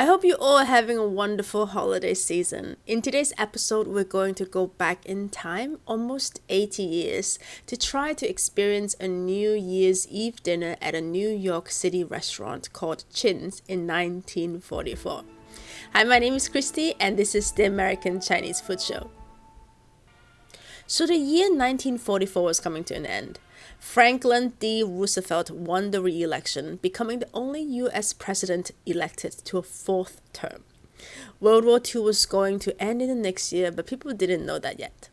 I hope you all are having a wonderful holiday season. In today's episode, we're going to go back in time almost 80 years to try to experience a New Year's Eve dinner at a New York City restaurant called Chin's in 1944. Hi, my name is Christy, and this is the American Chinese Food Show. So the year 1944 was coming to an end. Franklin D. Roosevelt won the re-election, becoming the only U.S. president elected to a fourth term. World War II was going to end in the next year, but people didn't know that yet.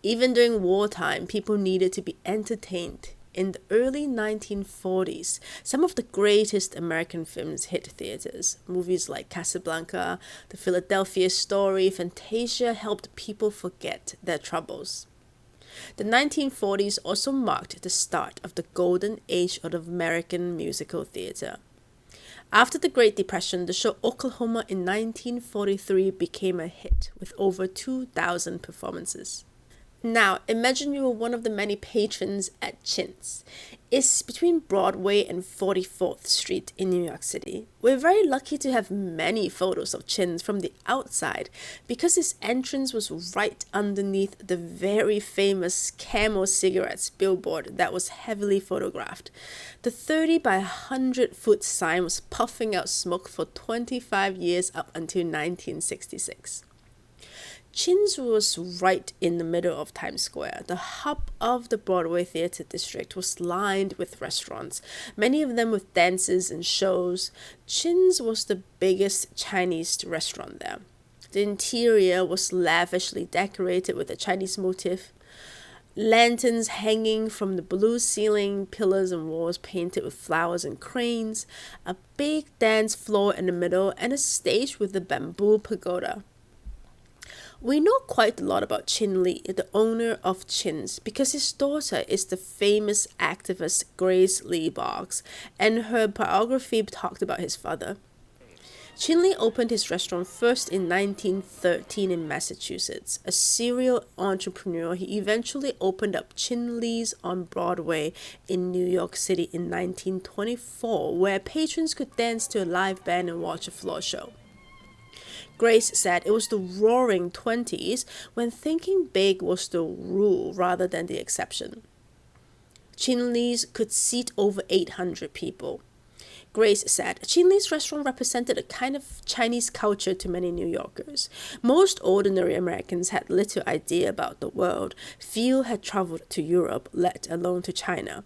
Even during wartime, people needed to be entertained. In the early 1940s, some of the greatest American films hit theaters. Movies like Casablanca, The Philadelphia Story, Fantasia helped people forget their troubles. The 1940s also marked the start of the golden age of American musical theater. After the Great Depression, the show Oklahoma in 1943 became a hit with over 2,000 performances. Now, imagine you were one of the many patrons at Chin's. It's between Broadway and 44th Street in New York City. We're very lucky to have many photos of Chin's from the outside because its entrance was right underneath the very famous Camel Cigarettes billboard that was heavily photographed. The 30 by 100 foot sign was puffing out smoke for 25 years up until 1966. Chin's was right in the middle of Times Square. The hub of the Broadway theater district was lined with restaurants, many of them with dances and shows. Chin's was the biggest Chinese restaurant there. The interior was lavishly decorated with a Chinese motif. Lanterns hanging from the blue ceiling, pillars and walls painted with flowers and cranes, a big dance floor in the middle, and a stage with a bamboo pagoda. We know quite a lot about Chin Lee, the owner of Chin's, because his daughter is the famous activist Grace Lee Boggs, and her biography talked about his father. Chin Lee opened his restaurant first in 1913 in Massachusetts. A serial entrepreneur, he eventually opened up Chin Lee's on Broadway in New York City in 1924, where patrons could dance to a live band and watch a floor show. Grace said it was the roaring 20s when thinking big was the rule rather than the exception. Chin Lee's could seat over 800 people. Grace said Chin Lee's restaurant represented a kind of Chinese culture to many New Yorkers. Most ordinary Americans had little idea about the world. Few had traveled to Europe, let alone to China.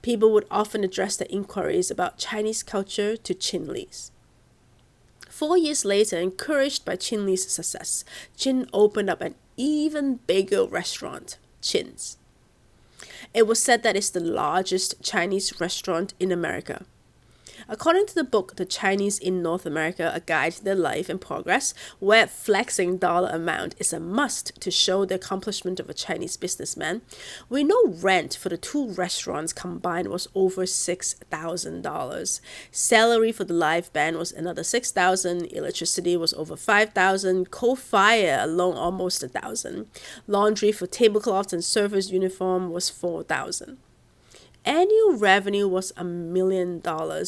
People would often address their inquiries about Chinese culture to Chin Lee's. 4 years later, encouraged by Chin Lee's success, Chin opened up an even bigger restaurant, Chin's. It was said that it's the largest Chinese restaurant in America. According to the book The Chinese in North America, A Guide to Their Life and Progress, where flexing dollar amount is a must to show the accomplishment of a Chinese businessman, we know rent for the two restaurants combined was over $6,000. Salary for the live band was another $6,000. Electricity was over $5,000. Coal-fire alone almost $1,000. Laundry for tablecloths and servers' uniform was $4,000. Annual revenue was $1 million,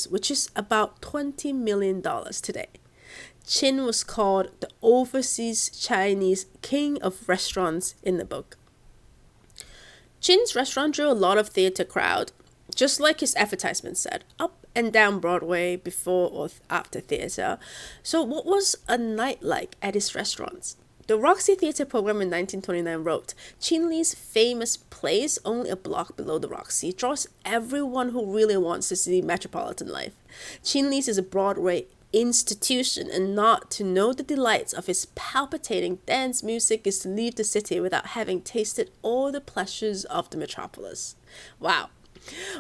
which is about $20 million today. Chin was called the overseas Chinese king of restaurants in the book. Chin's restaurant drew a lot of theater crowd, just like his advertisement said, up and down Broadway before or after theater. So what was a night like at his restaurants? The Roxy Theatre program in 1929 wrote, Chin Lee's famous place, only a block below the Roxy, draws everyone who really wants to see metropolitan life. Chin Lee's is a Broadway institution, and not to know the delights of its palpitating dance music is to leave the city without having tasted all the pleasures of the metropolis. Wow.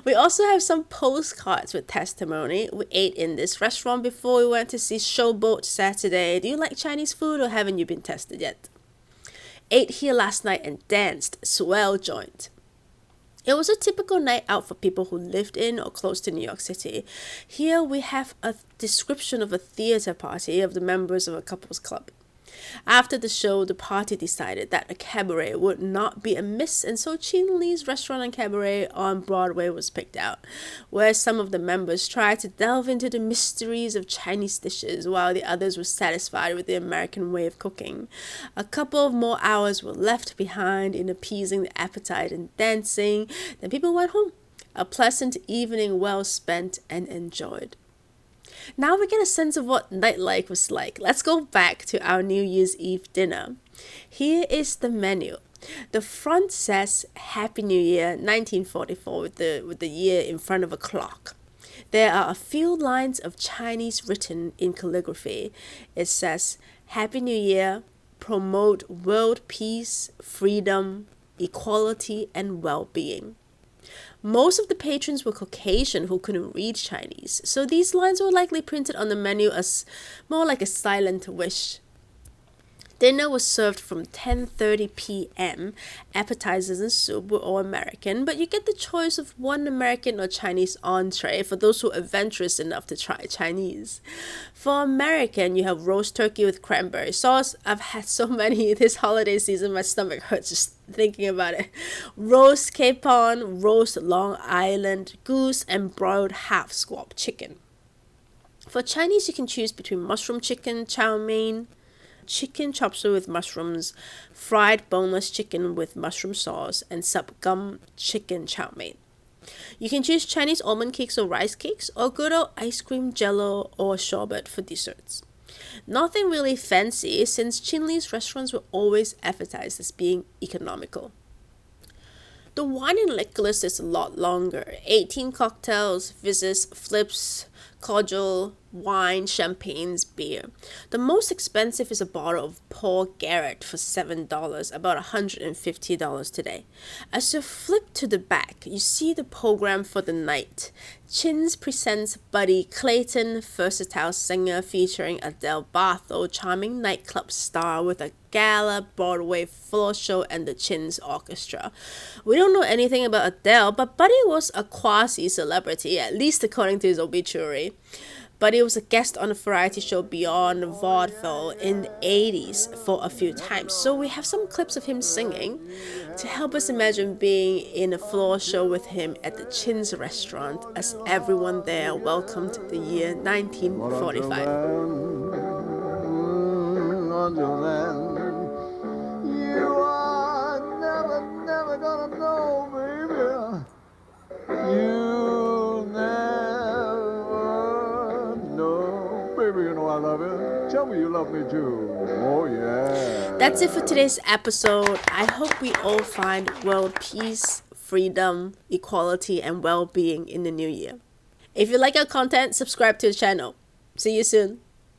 We also have some postcards with testimony. We ate in this restaurant before we went to see Showboat Saturday. Do you like Chinese food or haven't you been tested yet? Ate here last night and danced. Swell joint. It was a typical night out for people who lived in or close to New York City. Here we have a description of a theater party of the members of a couples club. After the show, the party decided that a cabaret would not be amiss, and so Chin Lee's restaurant and cabaret on Broadway was picked out, where some of the members tried to delve into the mysteries of Chinese dishes while the others were satisfied with the American way of cooking. A couple of more hours were left behind in appeasing the appetite and dancing, then people went home. A pleasant evening well spent and enjoyed. Now we get a sense of what nightlife was like. Let's go back to our New Year's Eve dinner. Here is the menu. The front says Happy New Year 1944 with the year in front of a clock. There are a few lines of Chinese written in calligraphy. It says Happy New Year, promote world peace, freedom, equality, and well-being. Most of the patrons were Caucasian who couldn't read Chinese, so these lines were likely printed on the menu as more like a silent wish. Dinner was served from 10:30 p.m. Appetizers and soup were all American, but you get the choice of one American or Chinese entree for those who are adventurous enough to try Chinese. For American, you have roast turkey with cranberry sauce. I've had so many this holiday season, my stomach hurts just thinking about it. Roast capon, roast Long Island goose, and broiled half squab chicken. For Chinese, you can choose between mushroom chicken, chow mein, chicken chop suey with mushrooms, fried boneless chicken with mushroom sauce, and sub gum chicken chow mein. You can choose Chinese almond cakes or rice cakes, or good old ice cream, jello, or sherbet for desserts. Nothing really fancy, since Chin Lee's restaurants were always advertised as being economical. The wine and liquor list is a lot longer. 18 cocktails, fizzes, flips, cordial, wine, champagnes, beer. The most expensive is a bottle of Paul Garrett for $7, about $150 today. As you flip to the back, you see the program for the night. Chin's presents Buddy Clayton, versatile singer featuring Adele Barthol, charming nightclub star with a gala Broadway floor show, and the Chin's orchestra. We don't know anything about Adele, but Buddy was a quasi-celebrity, at least according to his obituary. Buddy was a guest on a variety show Beyond Vaudeville in the 80s for a few times, so we have some clips of him singing to help us imagine being in a floor show with him at the Chin's restaurant as everyone there welcomed the year 1945. Until then, you are never gonna know, baby. You'll never know. Baby, you know I love you. Tell me you love me too. Oh, yeah. That's it for today's episode. I hope we all find world peace, freedom, equality, and well-being in the new year. If you like our content, subscribe to the channel. See you soon.